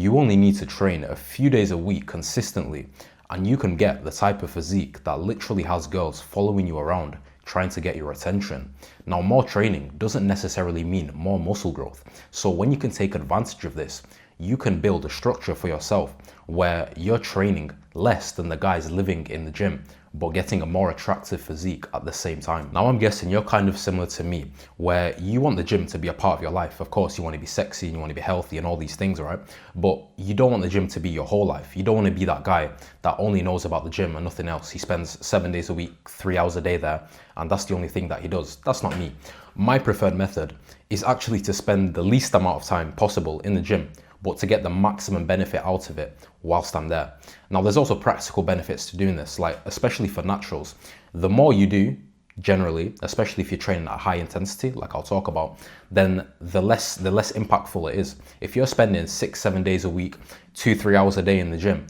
You only need to train a few days a week consistently, and you can get the type of physique that literally has girls following you around trying to get your attention. Now, more training doesn't necessarily mean more muscle growth. So when you can take advantage of this, you can build a structure for yourself where you're training less than the guys living in the gym, but getting a more attractive physique at the same time. Now, I'm guessing you're kind of similar to me, where you want the gym to be a part of your life. Of course, you want to be sexy and you want to be healthy and all these things, right? But you don't want the gym to be your whole life. You don't want to be that guy that only knows about the gym and nothing else. He spends 7 days a week, 3 hours a day there, and that's the only thing that he does. That's not me. My preferred method is actually to spend the least amount of time possible in the gym, but to get the maximum benefit out of it whilst I'm there. Now, there's also practical benefits to doing this, like especially for naturals. The more you do, generally, especially if you're training at high intensity, like I'll talk about, then the less impactful it is. If you're spending 6-7 days a week, 2-3 hours a day in the gym,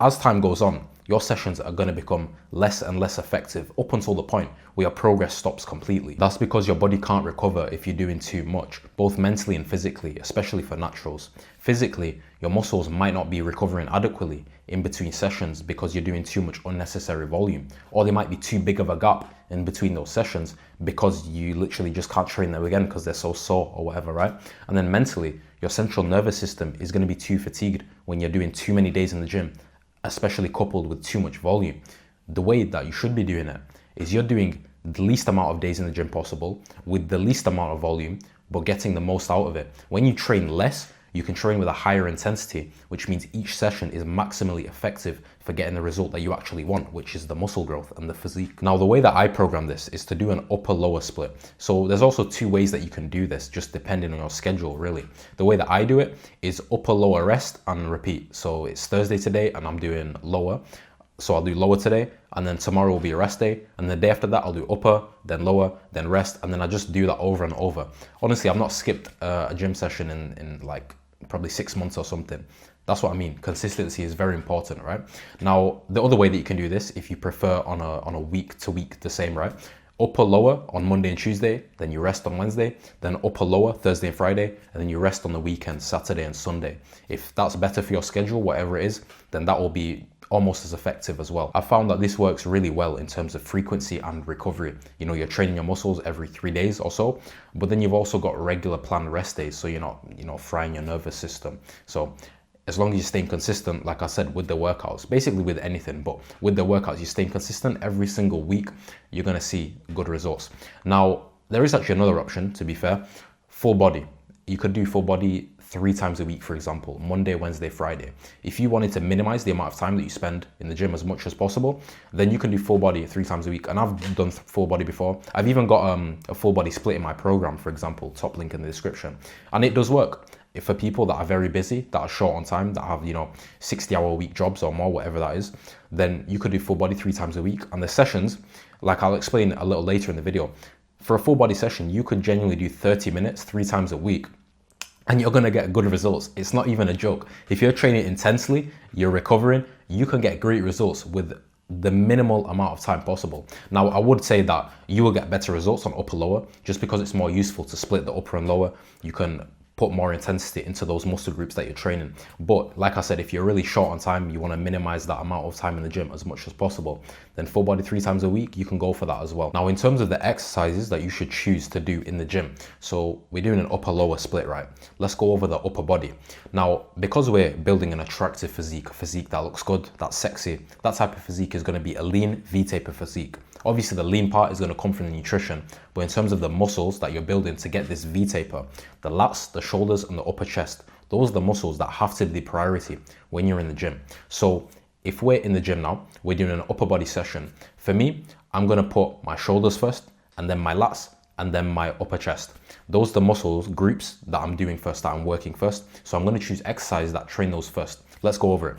as time goes on, your sessions are going to become less and less effective up until the point where your progress stops completely. That's because your body can't recover if you're doing too much, both mentally and physically, especially for naturals. Physically, your muscles might not be recovering adequately in between sessions because you're doing too much unnecessary volume, or there might be too big of a gap in between those sessions because you literally just can't train them again because they're so sore or whatever, right? And then mentally, your central nervous system is going to be too fatigued when you're doing too many days in the gym, especially coupled with too much volume. The way that you should be doing it is you're doing the least amount of days in the gym possible with the least amount of volume, but getting the most out of it. When you train less, you can train with a higher intensity, which means each session is maximally effective for getting the result that you actually want, which is the muscle growth and the physique. Now, the way that I program this is to do an upper-lower split. So there's also 2 ways that you can do this, just depending on your schedule, really. The way that I do it is upper-lower rest and repeat. So it's Thursday today and I'm doing lower. So I'll do lower today, and then tomorrow will be a rest day, and the day after that I'll do upper, then lower, then rest, and then I just do that over and over. Honestly, I've not skipped a gym session in like probably 6 months or something. That's what I mean. Consistency is very important, right? Now, the other way that you can do this, if you prefer on a week to week, the same, right? Upper lower on Monday and Tuesday, then you rest on Wednesday, then upper lower Thursday and Friday, and then you rest on the weekend, Saturday and Sunday. If that's better for your schedule, whatever it is, then that will be almost as effective as well. I found that this works really well in terms of frequency and recovery. You know, you're training your muscles every 3 days or so, but then you've also got regular planned rest days, so you're not, frying your nervous system. So as long as you're staying consistent, like I said, with the workouts, basically with anything, but with the workouts, you're staying consistent every single week, you're gonna see good results. Now, there is actually another option, to be fair, full body. You could do full body 3 times a week, for example, Monday, Wednesday, Friday. If you wanted to minimize the amount of time that you spend in the gym as much as possible, then you can do full body 3 times a week. And I've done full body before. I've even got a full body split in my program, for example, top link in the description. And it does work. If for people that are very busy, that are short on time, that have, 60-hour-a-week jobs or more, whatever that is, then you could do full body 3 times a week. And the sessions, like I'll explain a little later in the video, for a full body session, you could genuinely do 30 minutes 3 times a week, and you're gonna get good results. It's not even a joke. If you're training intensely, you're recovering, you can get great results with the minimal amount of time possible. Now, I would say that you will get better results on upper lower just because it's more useful to split the upper and lower. You can put more intensity into those muscle groups that you're training. But like I said, if you're really short on time, you want to minimize that amount of time in the gym as much as possible, then full body 3 times a week, you can go for that as well. Now, in terms of the exercises that you should choose to do in the gym, so we're doing an upper lower split, right? Let's go over the upper body. Now, because we're building an attractive physique, a physique that looks good, that's sexy, that type of physique is going to be a lean V-taper physique. Obviously, the lean part is going to come from the nutrition, but in terms of the muscles that you're building to get this V-taper, the lats, the shoulders, and the upper chest, those are the muscles that have to be the priority when you're in the gym. So if we're in the gym now, we're doing an upper body session. For me, I'm going to put my shoulders first, and then my lats, and then my upper chest. Those are the muscles groups that I'm doing first, that I'm working first. So I'm going to choose exercises that train those first. Let's go over it.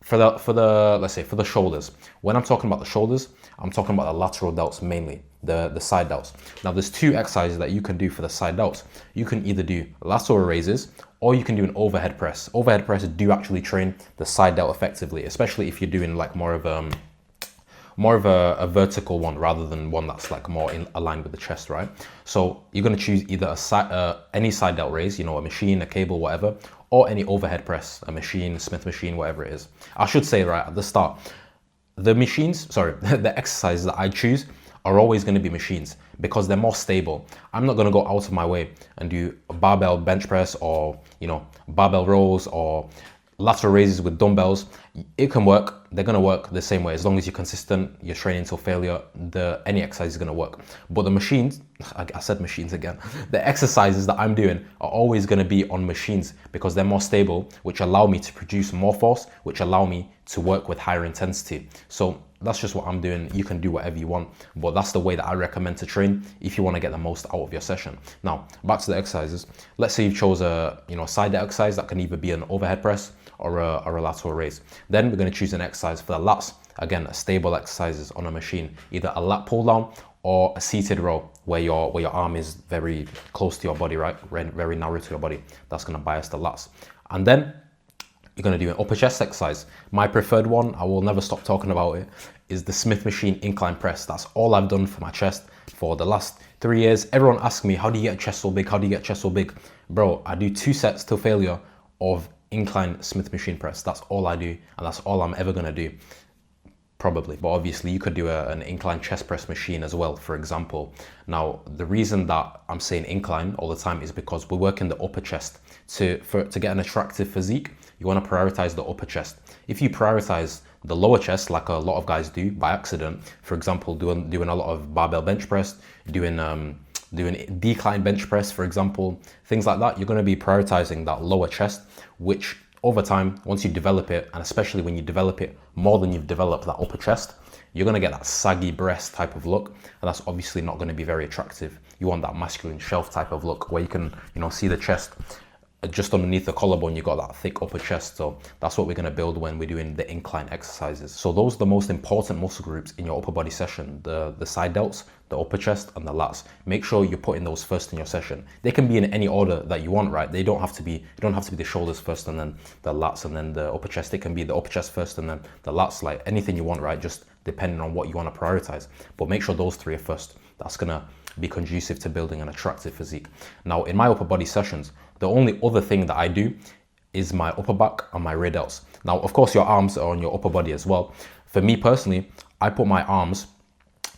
For the shoulders, when I'm talking about the shoulders, I'm talking about the lateral delts mainly, the side delts. Now, there's 2 exercises that you can do for the side delts. You can either do lateral raises or you can do an overhead press. Overhead presses do actually train the side delt effectively, especially if you're doing like more of a vertical one rather than one that's like more aligned with the chest, right? So you're going to choose either any side delt raise, a machine, a cable, whatever, or any overhead press, a machine, Smith machine, whatever it is. I should say right at the start, the machines, sorry, the exercises that I choose are always going to be machines because they're more stable. I'm not going to go out of my way and do a barbell bench press or, barbell rows or lateral raises with dumbbells. It can work. They're going to work the same way. As long as you're consistent, you're training till failure, any exercise is going to work. But the machines, I said machines again, the exercises that I'm doing are always going to be on machines because they're more stable, which allow me to produce more force, which allow me to work with higher intensity. So that's just what I'm doing. You can do whatever you want, but that's the way that I recommend to train if you want to get the most out of your session. Now, back to the exercises. Let's say you chose a side exercise that can either be an overhead press or a lateral raise. Then we're going to choose an exercise for the lats. Again, a stable exercises on a machine, either a lat pull down or a seated row where your arm is very close to your body, right? Very narrow to your body. That's going to bias the lats. And then you're going to do an upper chest exercise. My preferred one, I will never stop talking about it, is the Smith machine incline press. That's all I've done for my chest for the last 3 years. Everyone asks me, how do you get a chest so big? How do you get chest so big? Bro, I do 2 sets till failure of incline Smith machine press. That's all I do, and that's all I'm ever going to do. Probably, but obviously you could do an incline chest press machine as well, for example. Now, the reason that I'm saying incline all the time is because we're working the upper chest. To get an attractive physique, you want to prioritize the upper chest. If you prioritize the lower chest, like a lot of guys do by accident, for example, doing a lot of barbell bench press, doing decline bench press, for example, things like that, you're going to be prioritizing that lower chest, which over time, once you develop it, and especially when you develop it more than you've developed that upper chest, you're going to get that saggy breast type of look, and that's obviously not going to be very attractive. You want that masculine shelf type of look where you can, see the chest just underneath the collarbone. You got that thick upper chest. So that's what we're going to build when we're doing the incline exercises. So those are the most important muscle groups in your upper body session: the side delts, the upper chest, and the lats. Make sure you're putting those first in your session. They can be in any order that you want, right? They don't have to be the shoulders first and then the lats and then the upper chest. It can be the upper chest first and then the lats, like anything you want, right? Just depending on what you want to prioritize. But make sure those 3 are first. That's gonna be conducive to building an attractive physique. Now, in my upper body sessions, the only other thing that I do is my upper back and my rear delts. Now, of course, your arms are on your upper body as well. For me personally, I put my arms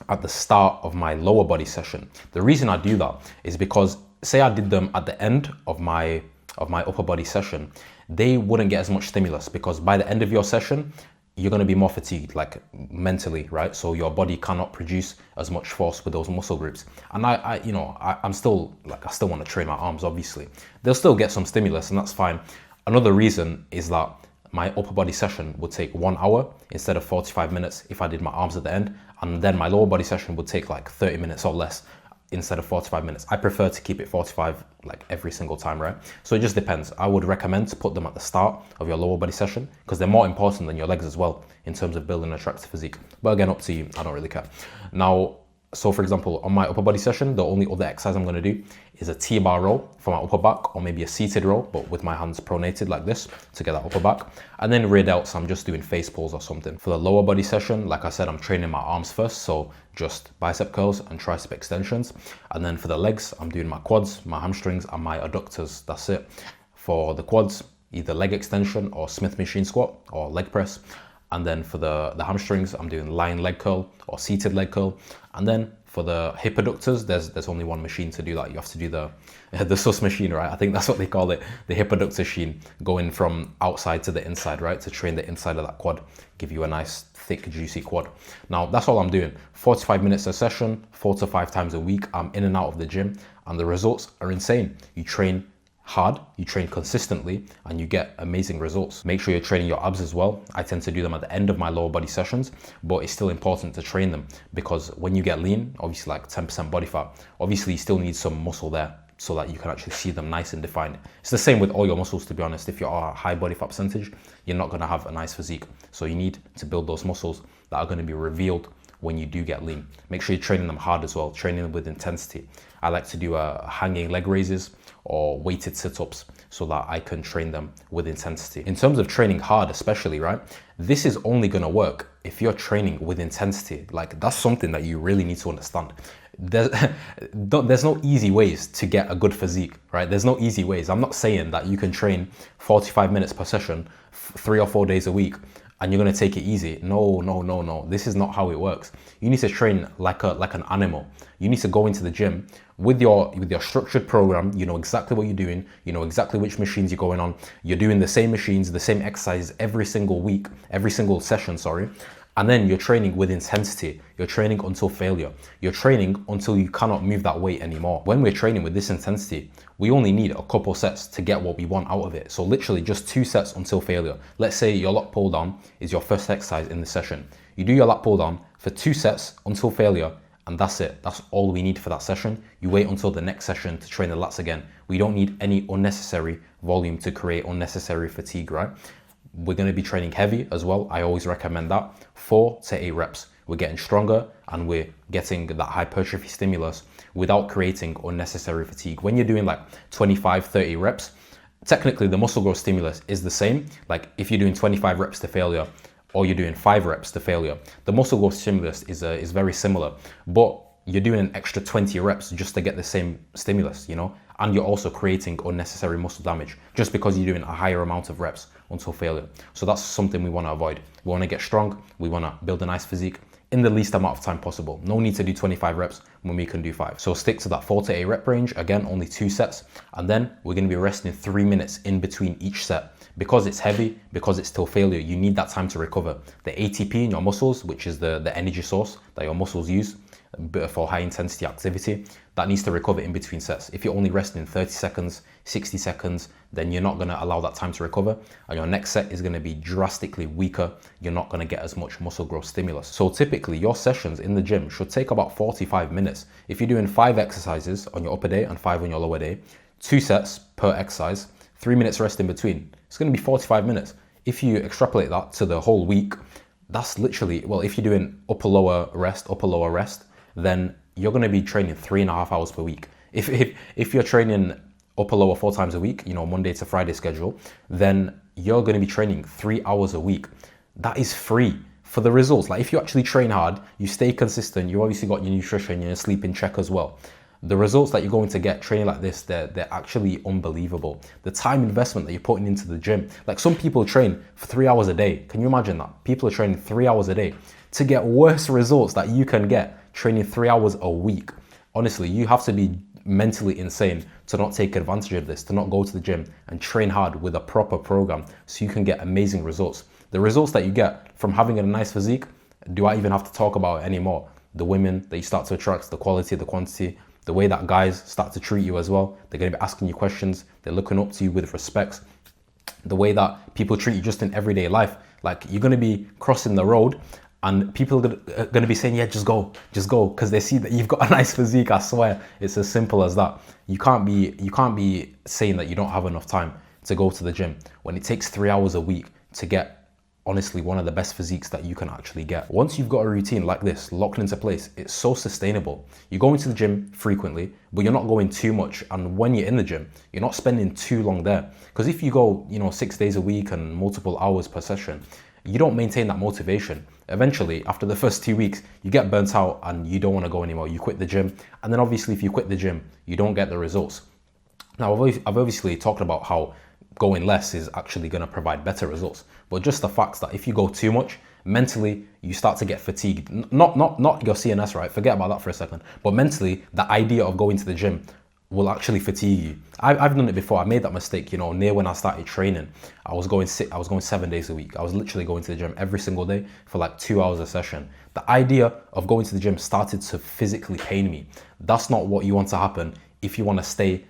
at the start of my lower body session. The reason I do that is because, say I did them at the end of my upper body session, they wouldn't get as much stimulus because by the end of your session, you're going to be more fatigued, like mentally, right? So your body cannot produce as much force with those muscle groups. And I still want to train my arms, obviously. They'll still get some stimulus and that's fine. Another reason is that my upper body session would take 1 hour instead of 45 minutes if I did my arms at the end. And then my lower body session would take like 30 minutes or less instead of 45 minutes. I prefer to keep it 45 like every single time, right? So it just depends. I would recommend to put them at the start of your lower body session because they're more important than your legs as well in terms of building an attractive physique. But again, up to you. I don't really care. Now, so for example, on my upper body session, the only other exercise I'm going to do is a T-bar row for my upper back, or maybe a seated row, but with my hands pronated like this to get that upper back. And then rear delts, I'm just doing face pulls or something. For the lower body session, like I said, I'm training my arms first, so just bicep curls and tricep extensions. And then for the legs, I'm doing my quads, my hamstrings, and my adductors. That's it. For the quads, either leg extension or Smith machine squat or leg press. And then for the hamstrings, I'm doing lying leg curl or seated leg curl. And then for the hip adductors, there's only one machine to do that. You have to do the sus machine, right? I think that's what they call it, the hip adductor machine, going from outside to the inside, right? To train the inside of that quad, give you a nice, thick, juicy quad. Now, that's all I'm doing. 45 minutes a session, 4 to 5 times a week. I'm in and out of the gym, and the results are insane. You train hard, you train consistently, and you get amazing results. Make sure you're training your abs as well. I tend to do them at the end of my lower body sessions, but it's still important to train them because when you get lean, obviously like 10% body fat, obviously you still need some muscle there so that you can actually see them nice and defined. It's the same with all your muscles, to be honest. If you are a high body fat percentage, you're not going to have a nice physique. So you need to build those muscles that are going to be revealed when you do get lean. Make sure you're training them hard as well, training them with intensity. I like to do hanging leg raises or weighted sit-ups so that I can train them with intensity. In terms of training hard especially, right? This is only gonna work if you're training with intensity. Like, that's something that you really need to understand. there's no easy ways to get a good physique, right? There's no easy ways. I'm not saying that you can train 45 minutes per session, 3 or 4 days a week, and you're gonna take it easy. No, no, no, no. This is not how it works. You need to train like an animal. You need to go into the gym with your structured program. You know exactly what you're doing. You know exactly which machines you're going on. You're doing the same machines, the same exercises every single week, every single session, sorry. And then you're training with intensity. You're training until failure. You're training until you cannot move that weight anymore. When we're training with this intensity, we only need a couple sets to get what we want out of it. So literally just 2 sets until failure. Let's say your lat pull down is your first exercise in the session. You do your lat pull down for 2 sets until failure, and that's it. That's all we need for that session. You wait until the next session to train the lats again. We don't need any unnecessary volume to create unnecessary fatigue, right? We're going to be training heavy as well. I always recommend that. 4 to 8 reps. We're getting stronger and we're getting that hypertrophy stimulus without creating unnecessary fatigue. When you're doing like 25, 30 reps, technically the muscle growth stimulus is the same. Like if you're doing 25 reps to failure or you're doing 5 reps to failure, the muscle growth stimulus is very similar, but you're doing an extra 20 reps just to get the same stimulus, you know, and you're also creating unnecessary muscle damage just because you're doing a higher amount of reps until failure. So that's something we want to avoid. We want to get strong. We want to build a nice physique in the least amount of time possible. No need to do 25 reps when we can do 5. So stick to that 4 to 8 rep range. Again, only 2 sets. And then we're going to be resting 3 minutes in between each set. Because it's heavy, because it's till failure, you need that time to recover. The ATP in your muscles, which is the energy source that your muscles use for high intensity activity, that needs to recover in between sets. If you're only resting 30 seconds, 60 seconds, then you're not going to allow that time to recover, and your next set is going to be drastically weaker. You're not going to get as much muscle growth stimulus. So typically your sessions in the gym should take about 45 minutes. If you're doing 5 exercises on your upper day and 5 on your lower day, 2 sets per exercise, 3 minutes rest in between, it's going to be 45 minutes. If you extrapolate that to the whole week, that's literally, well, if you're doing upper lower rest, then you're going to be training 3.5 hours per week. If you're training upper lower 4 times a week, you know, Monday to Friday schedule, then you're going to be training 3 hours a week. That is free for the results. Like if you actually train hard, you stay consistent, you obviously got your nutrition, your sleep in check as well. The results that you're going to get training like this, they're actually unbelievable. The time investment that you're putting into the gym, like some people train for 3 hours a day. Can you imagine that? People are training 3 hours a day to get worse results that you can get training 3 hours a week. Honestly, you have to be mentally insane to not take advantage of this, to not go to the gym and train hard with a proper program so you can get amazing results. The results that you get from having a nice physique, do I even have to talk about it anymore? The women that you start to attract, the quality, the quantity, the way that guys start to treat you as well. They're going to be asking you questions. They're looking up to you with respect. The way that people treat you just in everyday life. Like you're going to be crossing the road and people are going to be saying, yeah, just go, because they see that you've got a nice physique. I swear, it's as simple as that. You can't be saying that you don't have enough time to go to the gym when it takes 3 hours a week to get, honestly, one of the best physiques that you can actually get. Once you've got a routine like this locked into place, it's so sustainable. You're going to the gym frequently, but you're not going too much. And when you're in the gym, you're not spending too long there. Because if you go, 6 days a week and multiple hours per session, you don't maintain that motivation. Eventually, after the first 2 weeks, you get burnt out and you don't want to go anymore. You quit the gym. And then obviously, if you quit the gym, you don't get the results. Now, I've obviously talked about how going less is actually going to provide better results. But just the fact that if you go too much, mentally, you start to get fatigued. Not your CNS, right? Forget about that for a second. But mentally, the idea of going to the gym will actually fatigue you. I've done it before. I made that mistake, near when I started training. I was going 7 days a week. I was literally going to the gym every single day for like 2 hours a session. The idea of going to the gym started to physically pain me. That's not what you want to happen if you want to stay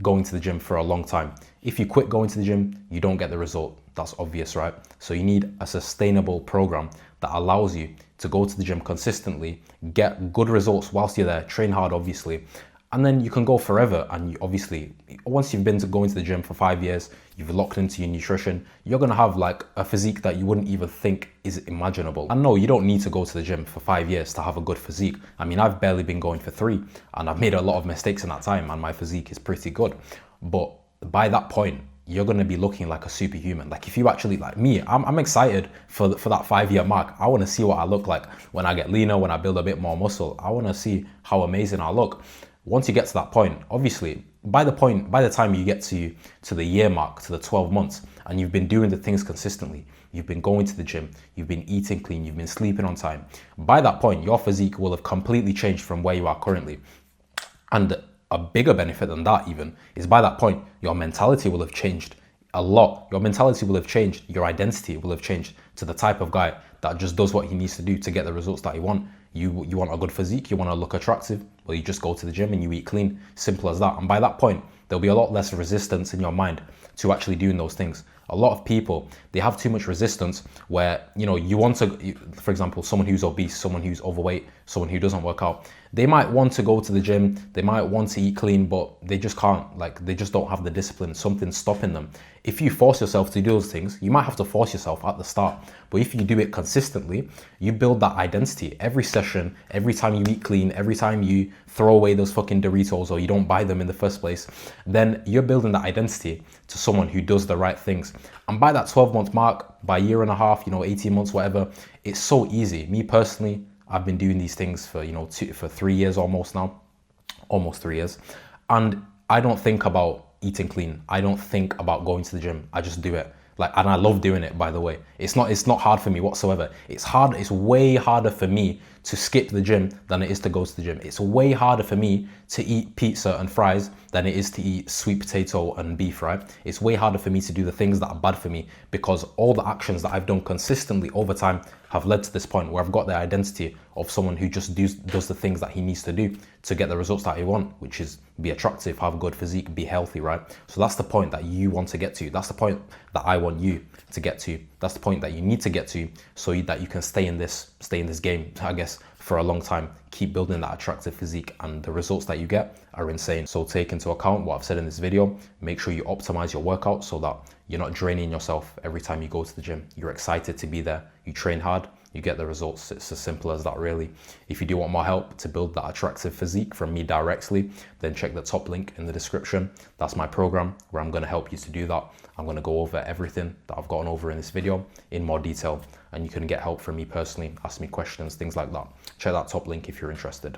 going to the gym for a long time. If you quit going to the gym, you don't get the result. That's obvious, right? So you need a sustainable program that allows you to go to the gym consistently, get good results whilst you're there, train hard, obviously, and then you can go forever. And you, obviously, once you've been going to the gym for 5 years, you've locked into your nutrition, you're going to have like a physique that you wouldn't even think is imaginable. And no, you don't need to go to the gym for 5 years to have a good physique. I mean, I've barely been going for 3 and I've made a lot of mistakes in that time and my physique is pretty good. But by that point, you're going to be looking like a superhuman. Like if you actually, like me, I'm excited for that 5-year mark. I want to see what I look like when I get leaner, when I build a bit more muscle. I want to see how amazing I look. Once you get to that point, obviously, by the time you get to the year mark, to the 12 months, and you've been doing the things consistently, you've been going to the gym, you've been eating clean, you've been sleeping on time, by that point, your physique will have completely changed from where you are currently. And a bigger benefit than that even is by that point, your mentality will have changed a lot. Your mentality will have changed. Your identity will have changed to the type of guy that just does what he needs to do to get the results that he wants. You want a good physique, you want to look attractive, well, you just go to the gym and you eat clean. Simple as that. And by that point, there'll be a lot less resistance in your mind to actually doing those things. A lot of people, they have too much resistance where, you want to, for example, someone who's obese, someone who's overweight, someone who doesn't work out, they might want to go to the gym, they might want to eat clean, but they just can't, like, they just don't have the discipline. Something's stopping them. If you force yourself to do those things, you might have to force yourself at the start, but if you do it consistently, you build that identity every session, every time you eat clean, every time you throw away those fucking Doritos or you don't buy them in the first place, then you're building that identity to someone who does the right things. And by that 12-month mark, by a year and a half, 18 months, whatever, it's so easy. Me personally, I've been doing these things for, for 3 years almost now, almost 3 years. And I don't think about eating clean. I don't think about going to the gym. I just do it. And I love doing it, by the way. It's not hard for me whatsoever. It's way harder for me to skip the gym than it is to go to the gym. It's way harder for me to eat pizza and fries than it is to eat sweet potato and beef, right? It's way harder for me to do the things that are bad for me because all the actions that I've done consistently over time have led to this point where I've got the identity of someone who just does the things that he needs to do to get the results that he wants, which is be attractive, have a good physique, be healthy, right? So that's the point that you want to get to. That's the point that I want you to get to. That's the point that you need to get to so that you can stay in this game, I guess, for a long time. Keep building that attractive physique, and the results that you get are insane. So take into account what I've said in this video. Make sure you optimize your workout so that you're not draining yourself every time you go to the gym. You're excited to be there. You train hard, you get the results. It's as simple as that, really. If you do want more help to build that attractive physique from me directly, then check the top link in the description. That's my program where I'm going to help you to do that. I'm going to go over everything that I've gone over in this video in more detail, and you can get help from me personally, ask me questions, things like that. Check that top link if you're interested.